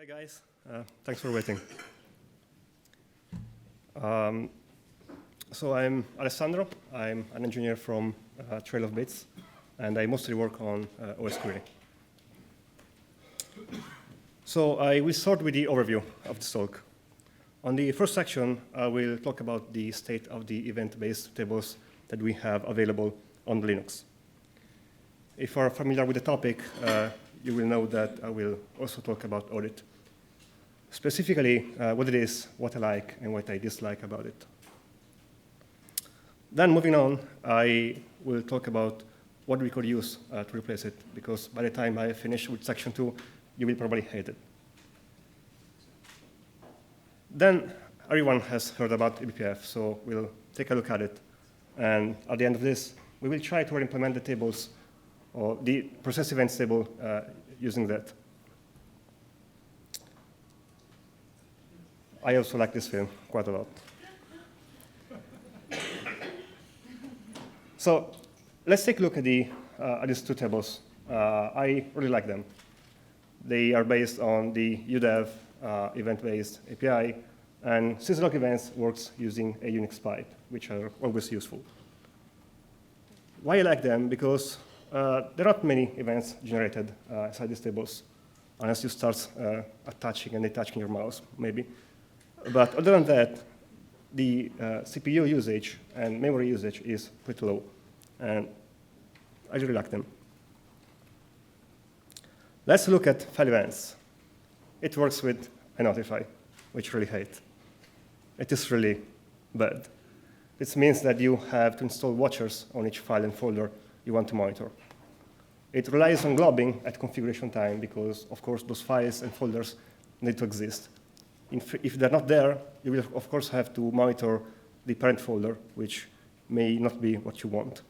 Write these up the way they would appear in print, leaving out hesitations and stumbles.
Hi guys, thanks for waiting. So I'm Alessandro. I'm an engineer from Trail of Bits, and I mostly work on osquery. So I will start with the overview of this talk. On the first section, I will talk about the state of the event-based tables that we have available on Linux. If you are familiar with the topic, you will know that I will also talk about Audit. Specifically, what it is, what I like, and what I dislike about it. Then moving on, I will talk about what we could use to replace it, because by the time I finish with section 2, you will probably hate it. Then everyone has heard about eBPF, so we'll take a look at it. And at the end of this, we will try to implement the tables, or the process events table using that. I also like this film quite a lot. So let's take a look at these two tables. I really like them. They are based on the UDEV event-based API, and syslog events works using a Unix pipe, which are always useful. Why I like them? Because there are not many events generated inside these tables, unless you start attaching and detaching your mouse, maybe. But other than that, the CPU usage and memory usage is pretty low, and I really like them. Let's look at file events. It works with notify, which I really hate. It is really bad. This means that you have to install watchers on each file and folder you want to monitor. It relies on globbing at configuration time because, of course, those files and folders need to exist. If they're not there, you will, of course, have to monitor the parent folder, which may not be what you want.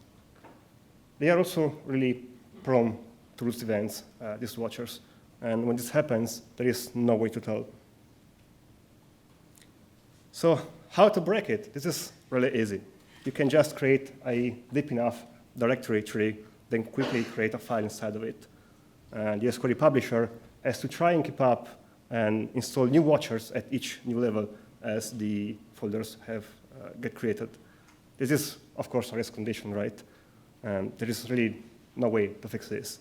They are also really prone to root events, these watchers. And when this happens, there is no way to tell. So how to break it? This is really easy. You can just create a deep enough directory tree, then quickly create a file inside of it. And the osquery publisher has to try and keep up and install new watchers at each new level as the folders get created. This is, of course, a race condition, right? And there is really no way to fix this.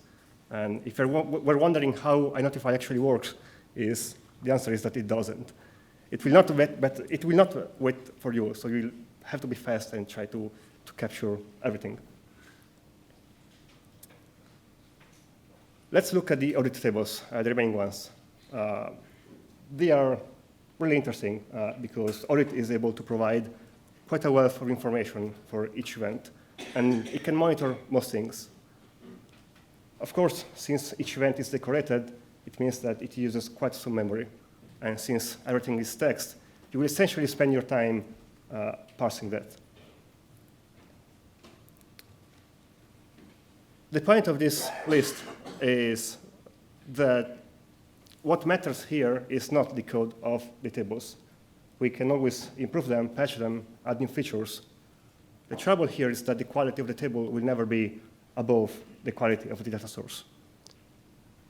And if we're wondering how iNotify actually works, the answer is that it doesn't. It will not wait for you, so you'll have to be fast and try to capture everything. Let's look at the audit tables, the remaining ones. They are really interesting because Audit is able to provide quite a wealth of information for each event, and it can monitor most things. Of course, since each event is decorated, it means that it uses quite some memory. And since everything is text, you will essentially spend your time parsing that. The point of this list is that what matters here is not the code of the tables. We can always improve them, patch them, add new features. The trouble here is that the quality of the table will never be above the quality of the data source.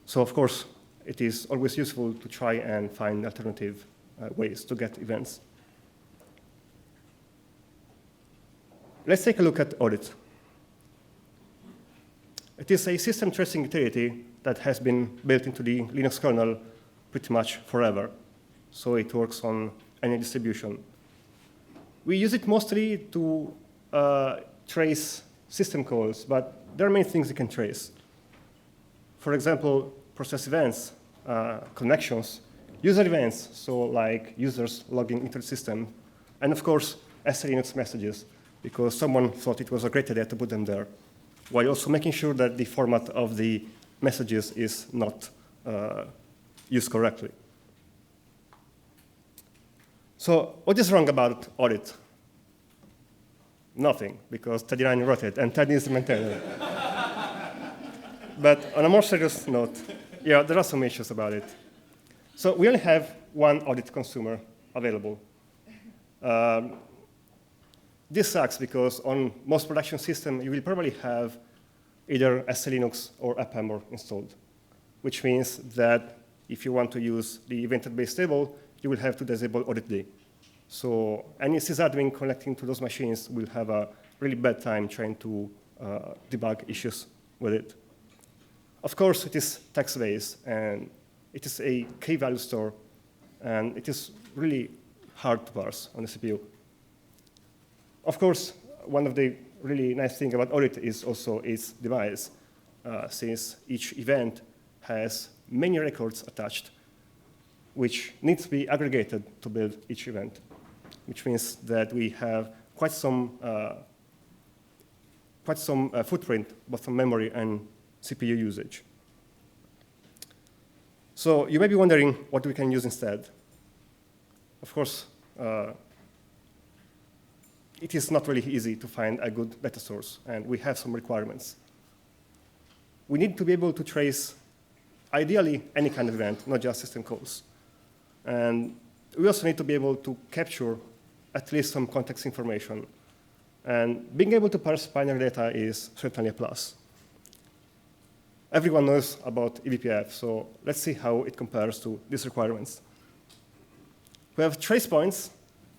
So, of course, it is always useful to try and find alternative ways to get events. Let's take a look at Audit. It is a system tracing utility that has been built into the Linux kernel pretty much forever. So it works on any distribution. We use it mostly to trace system calls, but there are many things you can trace. For example, process events, connections, user events, so like users logging into the system, and of course, SLinux messages, because someone thought it was a great idea to put them there, while also making sure that the format of the messages is not used correctly. So what is wrong about Audit? Nothing, because Teddy Ryan wrote it, and Teddy is the maintainer. But on a more serious note, yeah, there are some issues about it. So we only have one Audit consumer available. This sucks because on most production systems, you will probably have either SLinux or AppArmor installed, which means that if you want to use the event-based table, you will have to disable Auditd. So any sysadmin connecting to those machines will have a really bad time trying to debug issues with it. Of course, it is text-based, and it is a key-value store, and it is really hard to parse on the CPU. Of course, one of the really nice things about Audit is also its device, since each event has many records attached, which need to be aggregated to build each event, which means that we have quite some footprint, both on memory and CPU usage. So you may be wondering what we can use instead. Of course, it is not really easy to find a good data source, and we have some requirements. We need to be able to trace, ideally, any kind of event, not just system calls. And we also need to be able to capture at least some context information. And being able to parse binary data is certainly a plus. Everyone knows about eBPF, so let's see how it compares to these requirements. We have trace points.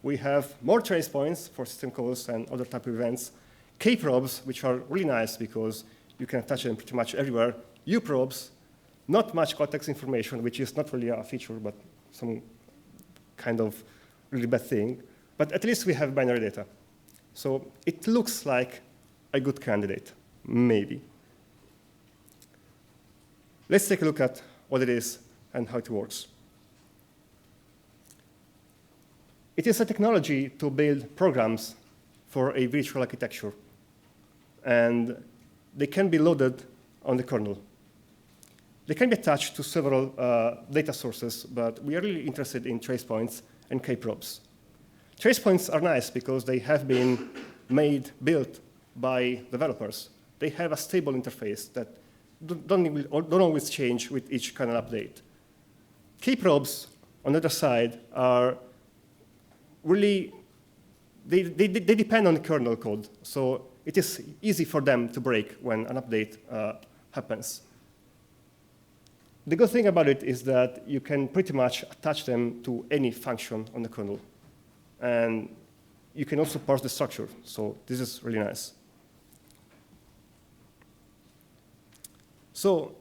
We have more trace points for system calls and other type of events. K-probes, which are really nice because you can attach them pretty much everywhere. U-probes, not much context information, which is not really a feature, but some kind of really bad thing. But at least we have binary data. So it looks like a good candidate, maybe. Let's take a look at what it is and how it works. It is a technology to build programs for a virtual architecture, and they can be loaded on the kernel. They can be attached to several data sources, but we are really interested in trace points and K-probes. Trace points are nice because they have been built by developers. They have a stable interface that don't always change with each kernel update. K-probes, on the other side, are really, they depend on the kernel code, so it is easy for them to break when an update happens. The good thing about it is that you can pretty much attach them to any function on the kernel. And you can also parse the structure, so this is really nice. So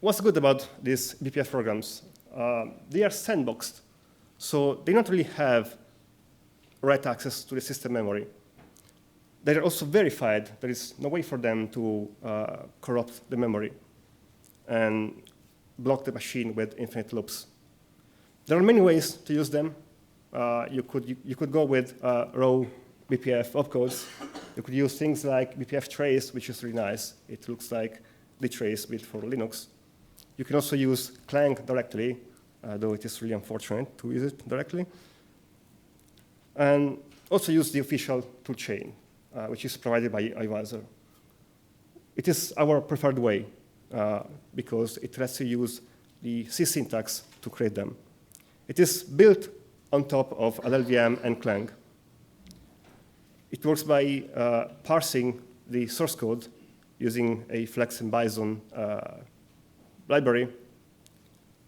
what's good about these eBPF programs? They are sandboxed, so they not really have write access to the system memory. They are also verified. There is no way for them to corrupt the memory and block the machine with infinite loops. There are many ways to use them. You could go with raw BPF opcodes. You could use things like BPF trace, which is really nice. It looks like the trace built for Linux. You can also use Clang directly, though it is really unfortunate to use it directly. And also use the official toolchain, which is provided by iVisor. It is our preferred way because it lets you use the C syntax to create them. It is built on top of LLVM and Clang. It works by parsing the source code using a Flex and Bison library.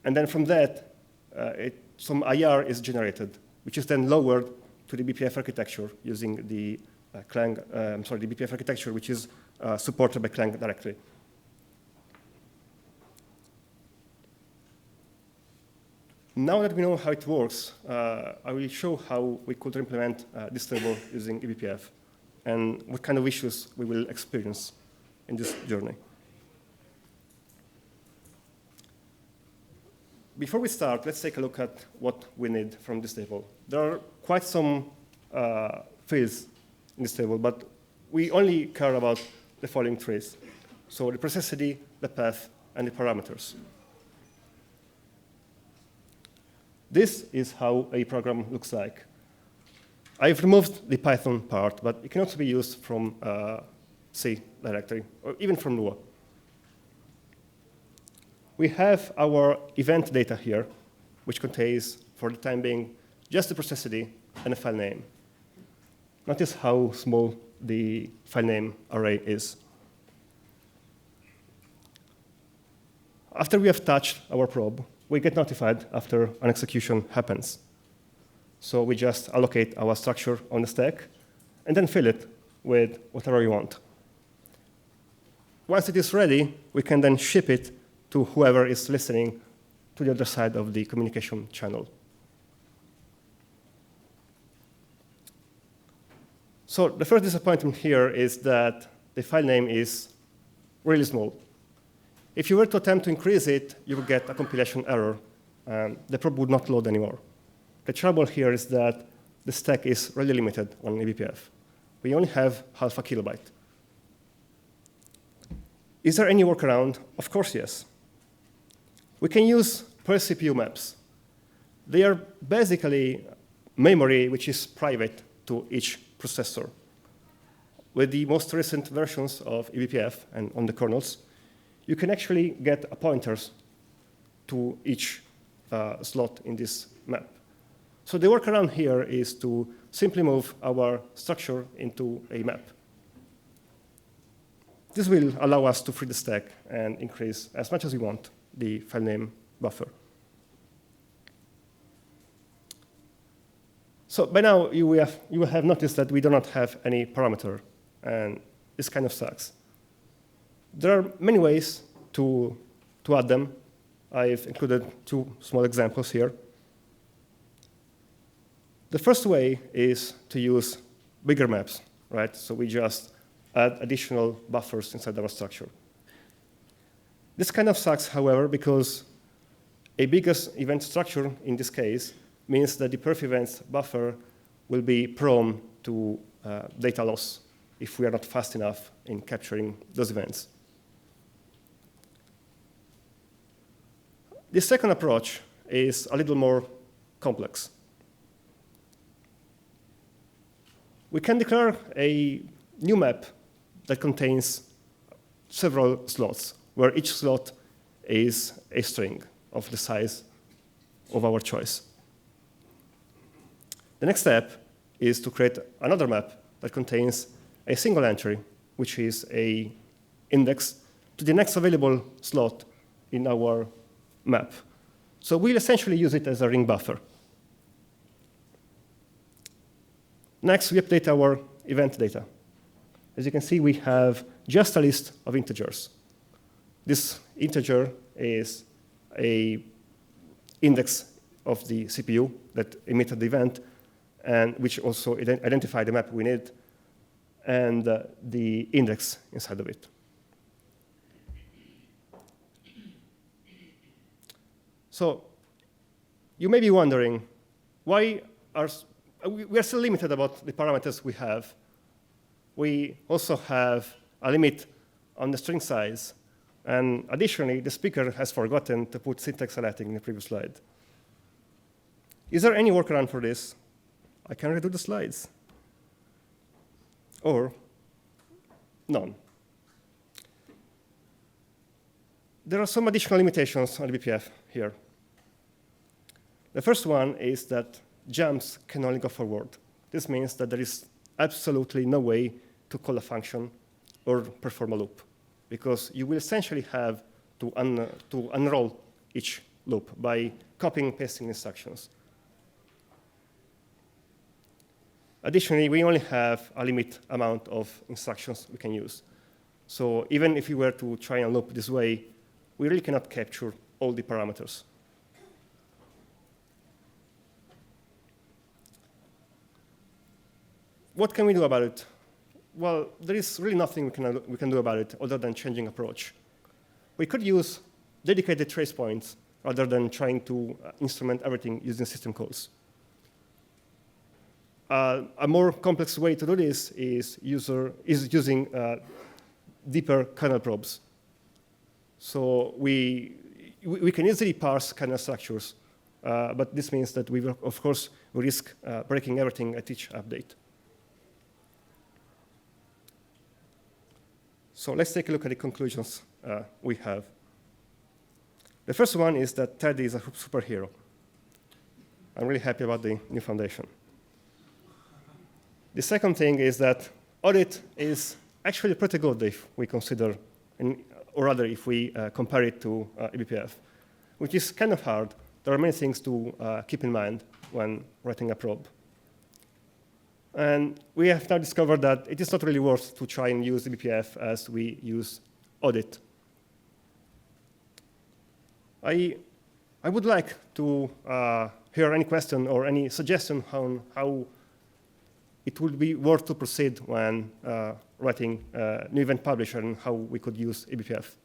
And then from that, some IR is generated, which is then lowered to the BPF architecture using the the BPF architecture, which is supported by Clang directly. Now that we know how it works, I will show how we could implement this table using eBPF and what kind of issues we will experience in this journey. Before we start, let's take a look at what we need from this table. There are quite some fields in this table, but we only care about the following traits. So the process ID, the path, and the parameters. This is how a program looks like. I've removed the Python part, but it can also be used from C directory, or even from Lua. We have our event data here, which contains, for the time being, just the process ID and a file name. Notice how small the file name array is. after we have touched our probe, we get notified after an execution happens. So we just allocate our structure on the stack and then fill it with whatever we want. Once it is ready, we can then ship it to whoever is listening to the other side of the communication channel. So the first disappointment here is that the file name is really small. If you were to attempt to increase it, you would get a compilation error, and the probe would not load anymore. The trouble here is that the stack is really limited on eBPF. We only have half a kilobyte. Is there any workaround? Of course, yes. We can use per-CPU maps. They are basically memory which is private to each processor. With the most recent versions of eBPF and on the kernels, you can actually get pointers to each slot in this map. So the workaround here is to simply move our structure into a map. This will allow us to free the stack and increase as much as we want the file name buffer. So by now, you will have noticed that we do not have any parameter, and this kind of sucks. There are many ways to add them. I've included 2 small examples here. The first way is to use bigger maps, right? So we just add additional buffers inside our structure. This kind of sucks, however, because a biggest event structure in this case means that the perf events buffer will be prone to data loss if we are not fast enough in capturing those events. The second approach is a little more complex. We can declare a new map that contains several slots, where each slot is a string of the size of our choice. The next step is to create another map that contains a single entry, which is an index to the next available slot in our map. So we'll essentially use it as a ring buffer. Next, we update our event data. As you can see, we have just a list of integers. This integer is an index of the CPU that emitted the event, and which also identified the map we need, and the index inside of it. So you may be wondering, why we are still limited about the parameters we have. We also have a limit on the string size. And additionally, the speaker has forgotten to put syntax highlighting in the previous slide. Is there any workaround for this? I can redo the slides. Or none. There are some additional limitations on eBPF here. The first one is that jumps can only go forward. This means that there is absolutely no way to call a function or perform a loop, because you will essentially have to unroll each loop by copying and pasting instructions. Additionally, we only have a limit amount of instructions we can use. So even if we were to try and loop this way, we really cannot capture all the parameters. What can we do about it? Well, there is really nothing we can do about it other than changing approach. We could use dedicated trace points rather than trying to instrument everything using system calls. A more complex way to do this is using deeper kernel probes. So we can easily parse kernel structures, but this means that we will, of course, risk breaking everything at each update. So let's take a look at the conclusions we have. The first one is that Teddy is a superhero. I'm really happy about the new foundation. The second thing is that Audit is actually pretty good if we consider or rather if we compare it to eBPF, which is kind of hard. There are many things to keep in mind when writing a probe. And we have now discovered that it is not really worth to try and use eBPF as we use Audit. I would like to hear any question or any suggestion on how it would be worth to proceed when writing a new event publisher and how we could use eBPF.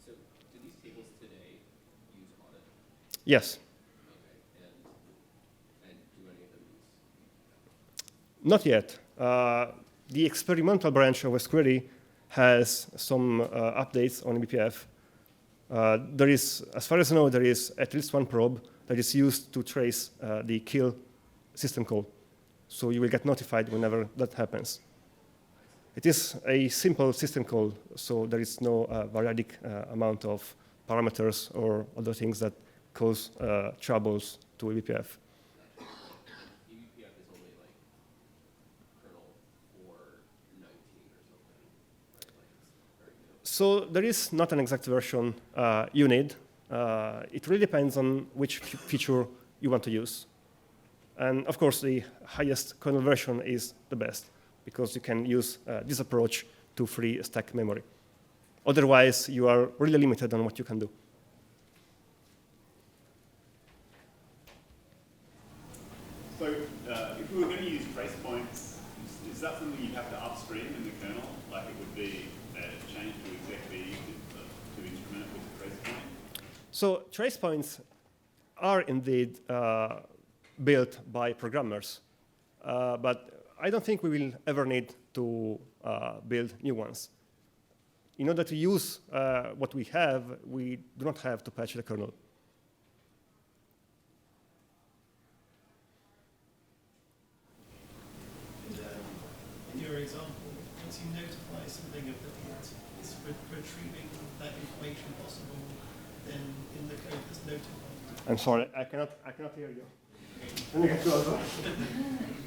So do these tables today use Audit? Yes. Okay. And do any of them use? Not yet. The experimental branch of osquery has some updates on eBPF. There is, as far as I know, there is at least one probe that is used to trace the kill system call. So you will get notified whenever that happens. It is a simple system call, so there is no variadic amount of parameters or other things that cause troubles to eBPF. eBPF is only like kernel 4.19 or something, right? Like it's very new. So there is not an exact version you need. It really depends on which feature you want to use. And of course, the highest kernel version is the best, because you can use this approach to free stack memory. Otherwise, you are really limited on what you can do. So if we were going to use trace points, is that something you'd have to upstream in the kernel? Like it would be a change to exec-v to instrument it with a trace point? So trace points are indeed built by programmers. But I don't think we will ever need to build new ones. In order to use what we have, we do not have to patch the kernel. In your example, once you notify something of the hit, is retrieving that information possible then in the code that's notified? I'm sorry, I cannot hear you. Let me get closer.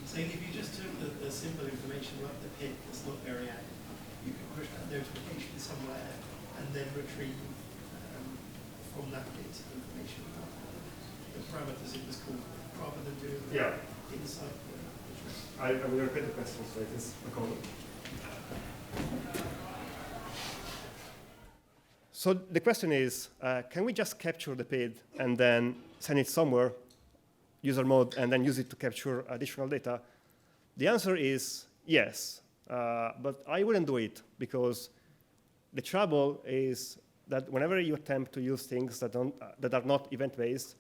So if you just took the simple information about the hit that's not very active, you could push that notification somewhere and then retrieve from that hit information about the parameters it was called, rather than doing Yeah. inside the trace. I will repeat the question, so it is a comment. So the question is, can we just capture the PID and then send it somewhere, user mode, and then use it to capture additional data? The answer is yes, but I wouldn't do it, because the trouble is that whenever you attempt to use things that are not event-based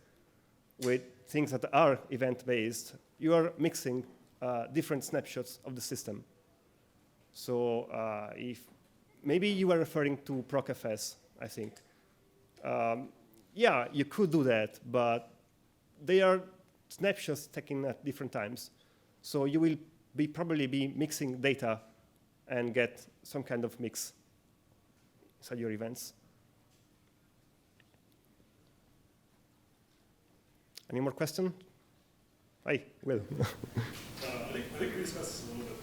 with things that are event-based, you are mixing different snapshots of the system. So if maybe you were referring to procfs, I think. Yeah, you could do that, but they are snapshots taken at different times. So you will probably be mixing data and get some kind of mix inside your events. Any more questions? Hi, Will. I think we discussed this a little bit,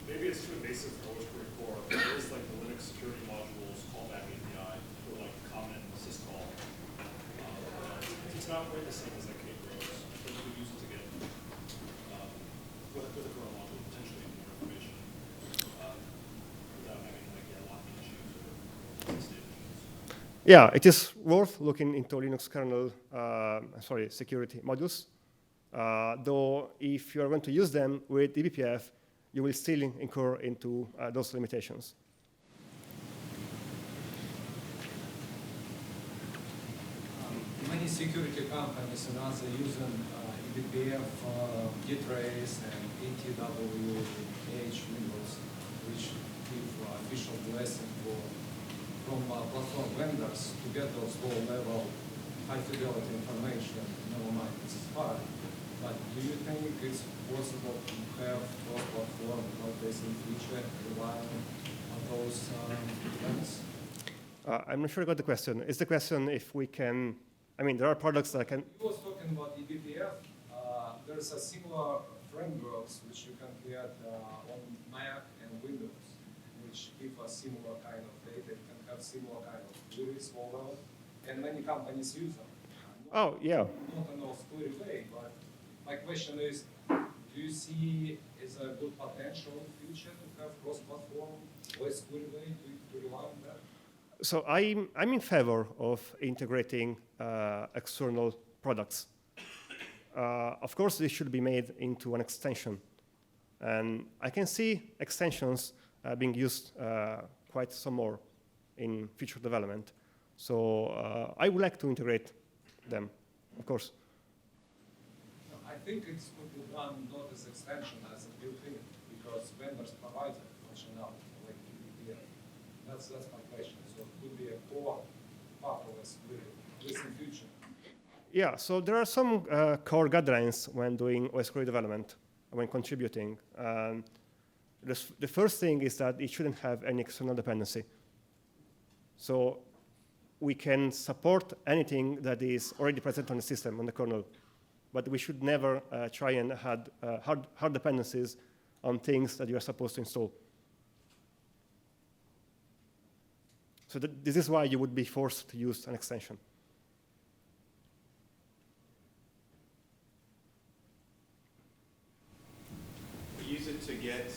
but maybe it's too invasive for osquery core. There is like the Linux security modules callback API for like common syscall. It's not quite the same as like kgrows, but you could use it to get with a kernel module potentially more information without having like locking issues or state issues. Yeah, it is worth looking into Linux kernel, security modules. Though if you are going to use them with eBPF, you will still incur into those limitations. Many security companies and others using eBPF, Gtrace, and ATWH windows, which give official blessing from platform vendors to get those low-level, high-fidelity information. Never mind, it's hard. But do you think it's possible to have those platforms not based in future relying on those events? I'm not sure I got the question. Is the question if we can, I mean, there are products that can. I was talking about eBPF. There's a similar frameworks which you can create on Mac and Windows. which give us similar kind of data, can have similar kind of queries overall, and many companies use them. Oh, yeah. Not in a osquery way, but my question is, do you see is a good potential in the future to have cross-platform osquery way to rely on that? So I'm in favor of integrating external products. Of course, this should be made into an extension. And I can see extensions being used quite some more in future development. So I would like to integrate them, of course. I think it's could be done not as extension as a built-in, because vendors provide that functionality, like eBPF. That's my question. So it could be a core part of osquery, at least in future. Yeah, so there are some core guidelines when doing osquery development, when contributing. The first thing is that it shouldn't have any external dependency. So we can support anything that is already present on the system, on the kernel, but we should never try and add hard dependencies on things that you are supposed to install. So this is why you would be forced to use an extension. We use it to get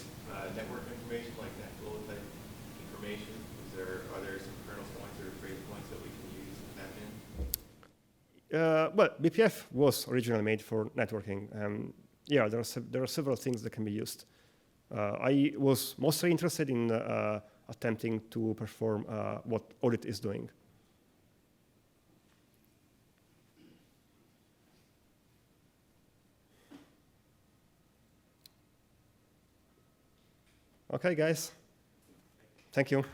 network information, like that flow type information. Are there some kernel points or phrase points that we can use in that bin? Well, BPF was originally made for networking. Yeah, there are several things that can be used. I was mostly interested in attempting to perform what Audit is doing. Okay, guys. Thank you.